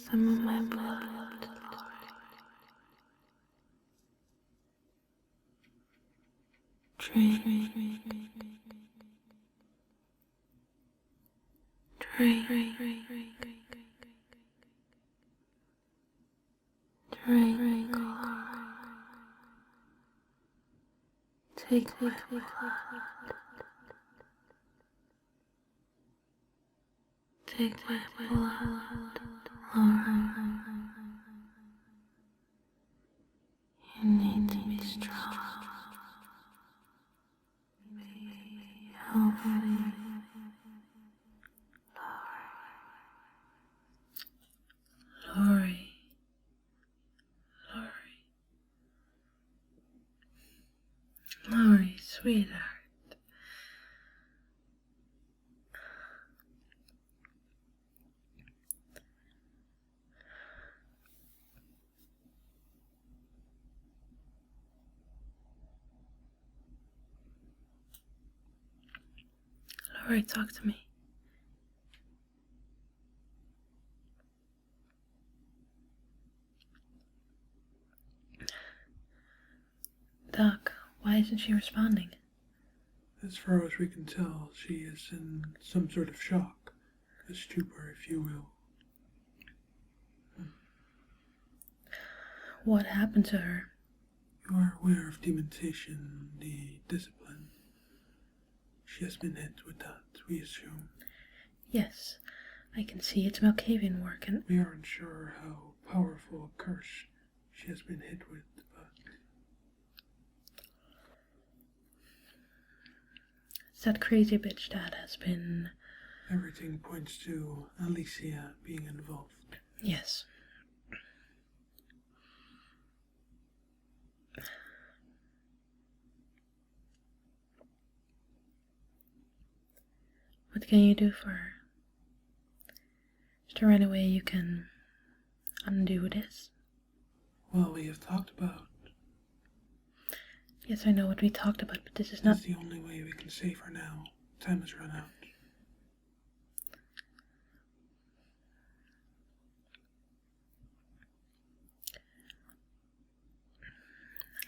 some of my blood. Drink. Take my blood. Take my blood, Laura. You need to be strong. Be healthy. Lorey. Lorey, sweetheart. Lorey, talk to me. Doc, why isn't she responding? As far as we can tell, she is in some sort of shock, a stupor, if you will. What happened to her? You are aware of demonization, the discipline. She has been hit with that, we assume. Yes, I can see it's Malkavian work, and we aren't sure how powerful a curse she has been hit with, but that crazy bitch dad has been... Everything points to Alicia being involved. Yes. What can you do for her? Is there any way you can undo this? Well, we have talked about... Yes, I know what we talked about, but this is not... It's the only way we can save her now. Time has run out.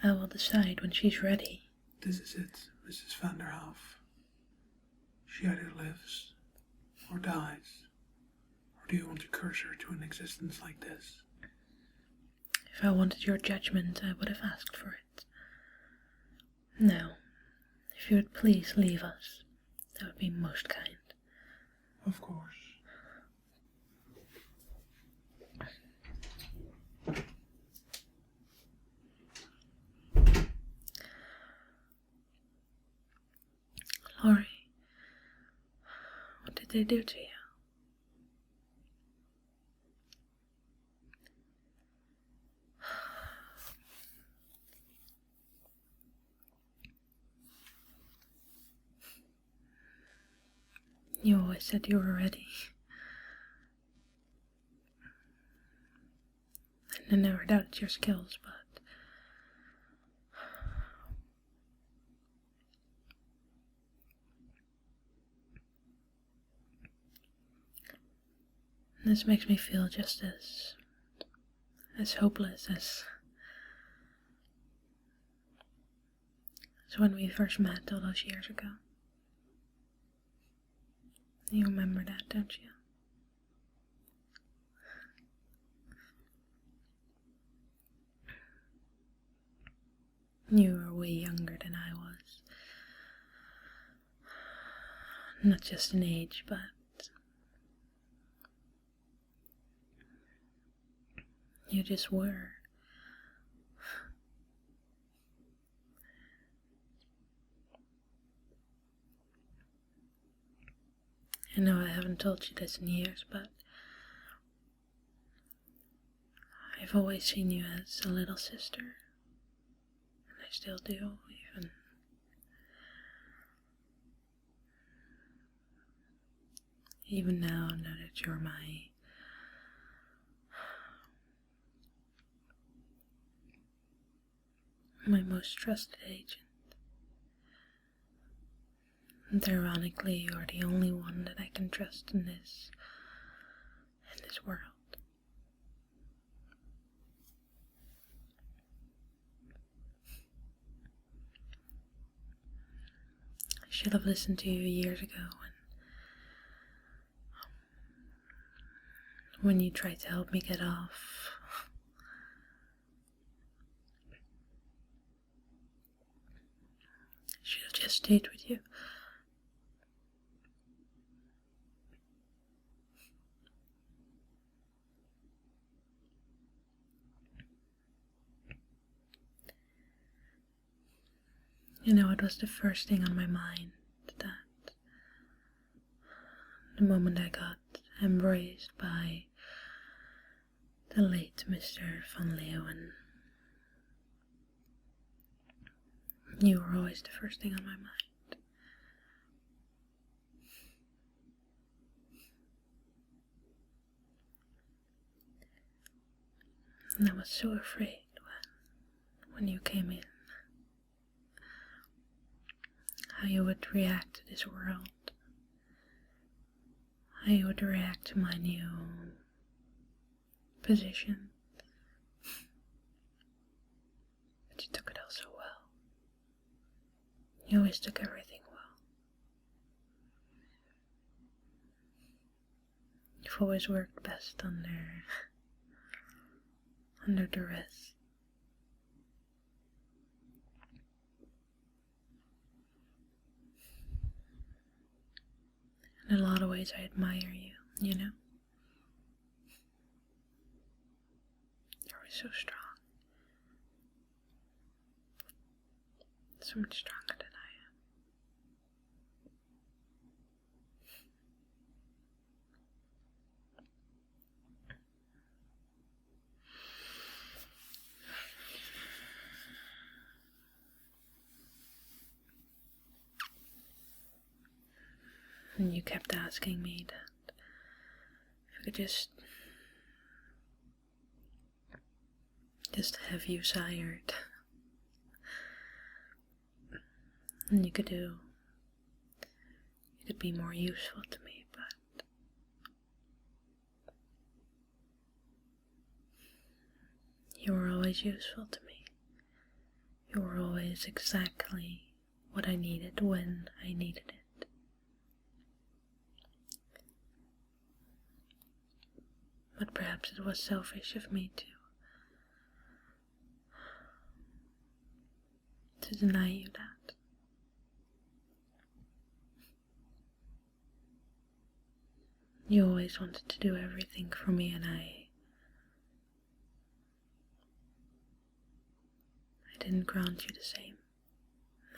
I will decide when she's ready. This is it, Mrs. van der Hoff. She either lives or dies. Or do you want to curse her to an existence like this? If I wanted your judgment, I would have asked for it. Now, if you would please leave us, that would be most kind. Of course. Lorey, what did they do to you? You always said you were ready. And I never doubted your skills, but... This makes me feel just as hopeless as when we first met all those years ago. You remember that, don't you? You were way younger than I was. Not just in age, but you just were. I know I haven't told you this in years, but I've always seen you as a little sister. And I still do, even now that you're my most trusted agent. And ironically, you're the only one that I can trust in this this world. I should have listened to you years ago when you tried to help me get off. I should have just stayed with you. You know, it was the first thing on my mind, that the moment I got embraced by the late Mr. Van Leeuwen, you were always the first thing on my mind. And I was so afraid when you came in, how you would react to this world, how you would react to my new position. But you took it all so well. You always took everything well. You've always worked best under duress. In a lot of ways I admire you, you know? You're always so strong. So much stronger than I am. And you kept asking me that if I could just have you sired. And you could be more useful to me, but you were always useful to me. You were always exactly what I needed when I needed it. But perhaps it was selfish of me to deny you that. You always wanted to do everything for me, and I didn't grant you the same.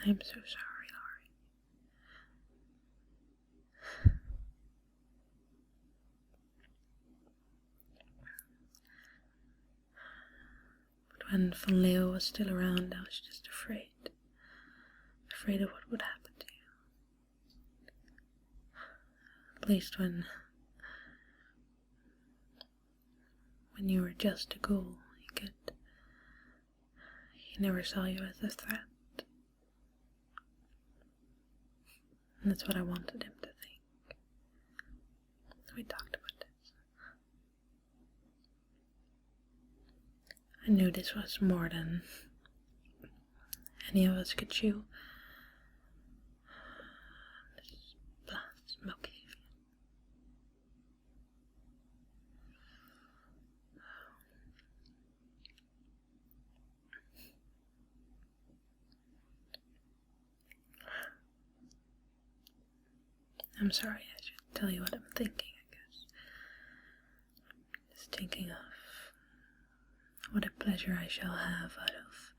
I'm so sorry, Laurie. But when Van Leo was still around, I was just afraid of what would happen to you. At least when you were just a ghoul, he never saw you as a threat. And that's what I wanted him to think. We talked about this. I knew this was more than any of us could chew. This black, smoky. I'm sorry, I should tell you what I'm thinking, I guess. Just thinking of what a pleasure I shall have out of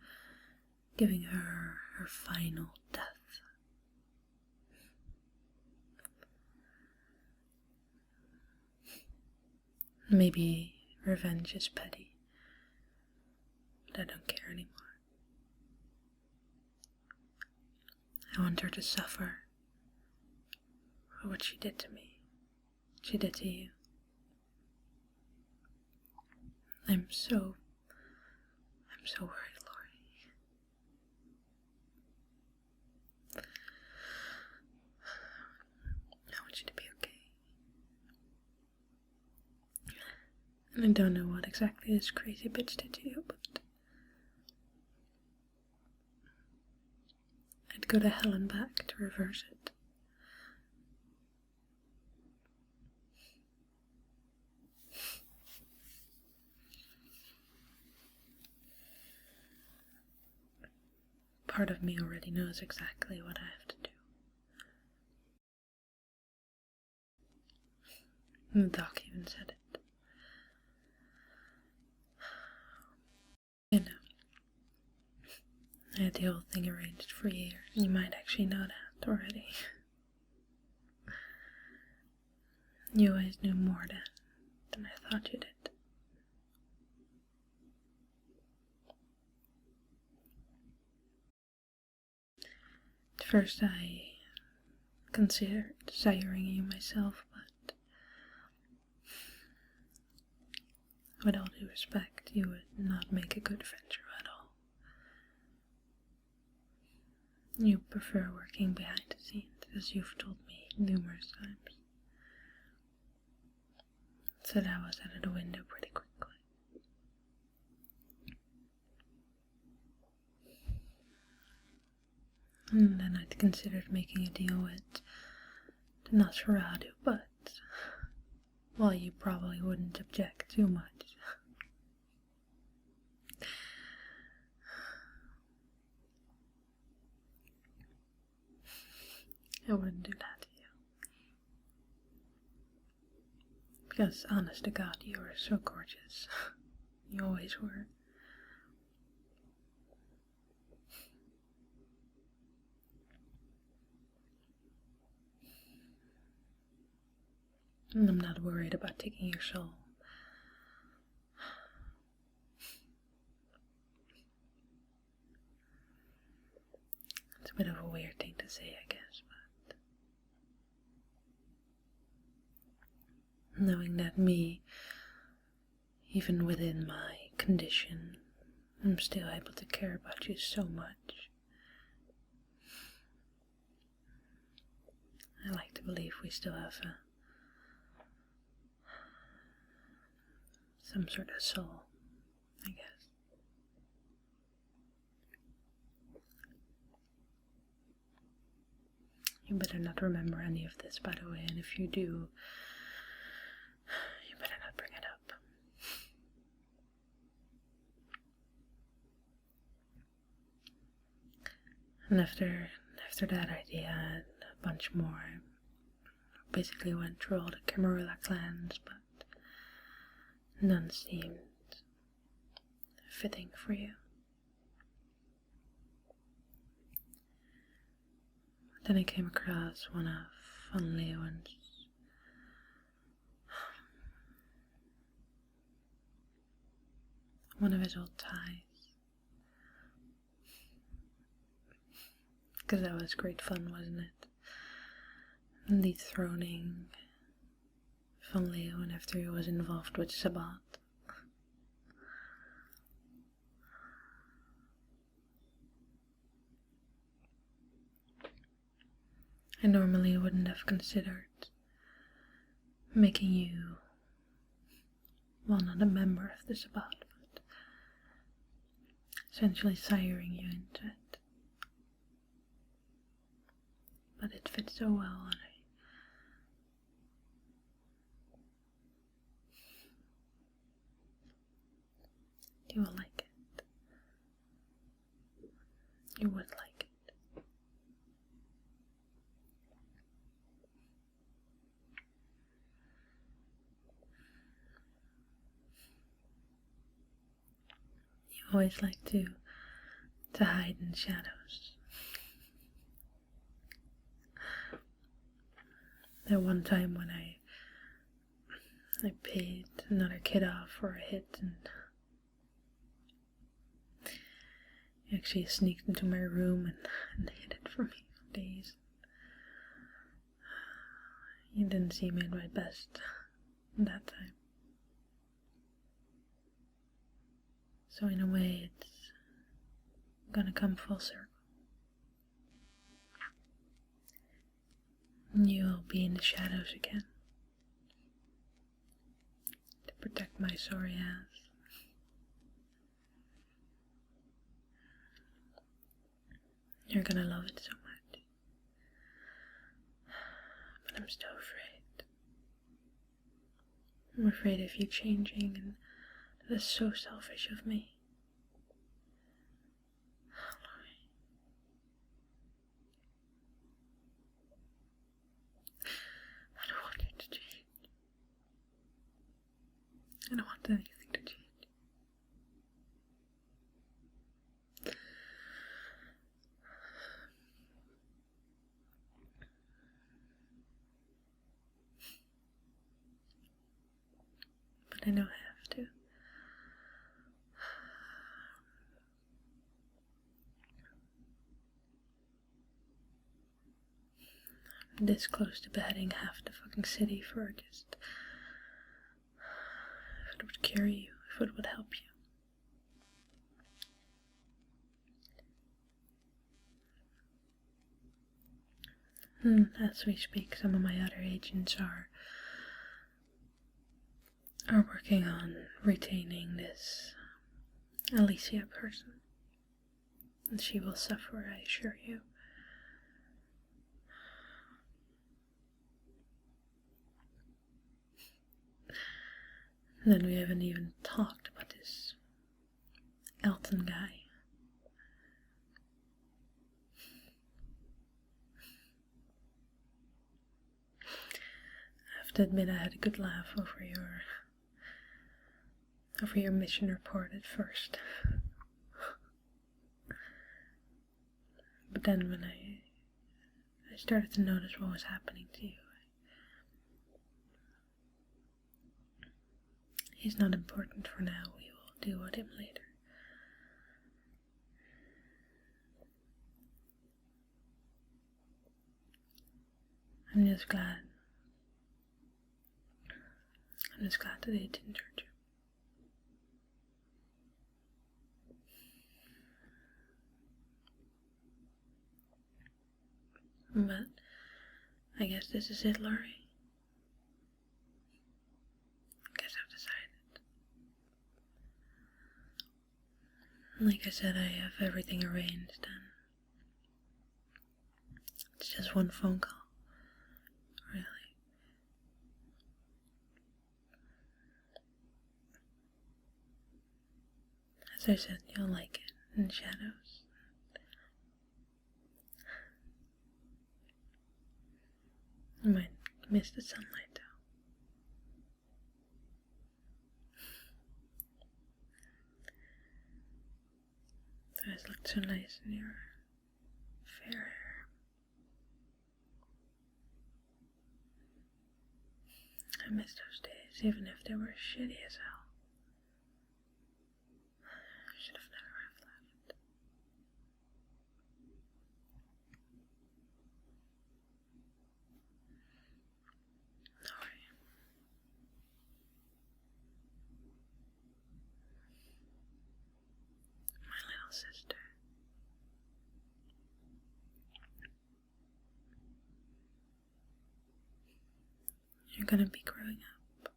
giving her her final death. Maybe revenge is petty, but I don't care anymore. I want her to suffer for what she did to me, she did to you. I'm so worried, Laurie. I want you to be okay. And I don't know what exactly this crazy bitch did to you, but I'd go to hell and back to reverse it. Part of me already knows exactly what I have to do. And the doc even said it. You know, I had the whole thing arranged for years. You might actually know that already. You always knew more than I thought you did. At first I considered siring you myself, but with all due respect, you would not make a good venture at all. You prefer working behind the scenes, as you've told me numerous times. So that was out of the window pretty quickly. And then I'd considered making a deal with the Nosferatu, but, well, you probably wouldn't object too much. I wouldn't do that to you. Because, honest to God, you are so gorgeous. You always were. And I'm not worried about taking your soul. It's a bit of a weird thing to say, I guess, but knowing that me, even within my condition, I'm still able to care about you so much. I like to believe we still have some sort of soul, I guess. You better not remember any of this, by the way, and if you do, you better not bring it up. And after that idea and a bunch more, I basically went through all the Camarilla clans, but none seemed fitting for you. Then I came across one of Von Leeuwen's one of his old ties. Because that was great fun, wasn't it? And dethroning Von Leeuwen after he was involved with Sabbat. I normally wouldn't have considered making you, well, not a member of the Sabbat, but essentially siring you into it. But it fits so well, and you will like it. You would like it. You always like to hide in shadows. That one time when I paid another kid off for a hit, and he actually sneaked into my room and hid it from me for days. You didn't see me at my best that time. So in a way, it's gonna come full circle. You'll be in the shadows again. The protect my sorry ass. You're gonna love it so much. But I'm still afraid. I'm afraid of you changing, and that is so selfish of me. Lorey. I don't want you to change. I don't want anything to change. But I know I have to. I'm this close to beheading half the fucking city for just... if it would cure you, if it would help you. As we speak, some of my other agents are working on retaining this Alicia person. And she will suffer, I assure you. And then we haven't even talked about this Elton guy. I have to admit I had a good laugh over your mission report at first. But then when I started to notice what was happening to you, he's not important for now. We will deal with him later. I'm just glad that they didn't hurt you. But I guess this is it, Lorey. I guess I've decided. Like I said, I have everything arranged, and it's just one phone call, really. As I said, you'll like it in the shadows. You might miss the sunlight, though. It always looked so nice in your fair hair. I miss those days, even if they were shitty as hell. I should have never have left. Lorey. My little sister. You're gonna be growing up.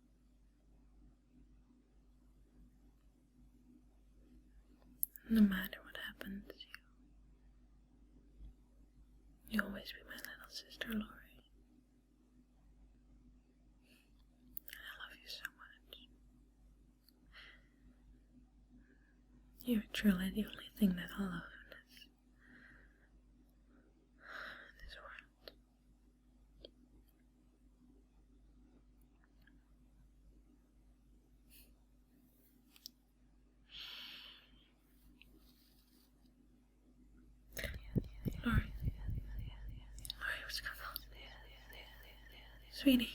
No matter what happens, you'll always be my little sister, Lorey. I love you so much. You're truly the only thing that I love in this world. Lorey. Lorey, what's going on? Sweetie.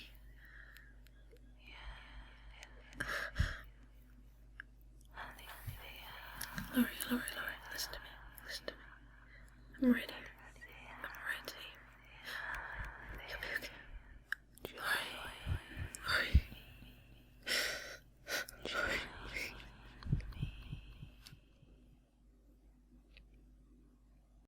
Lorey, listen to me. I'm ready.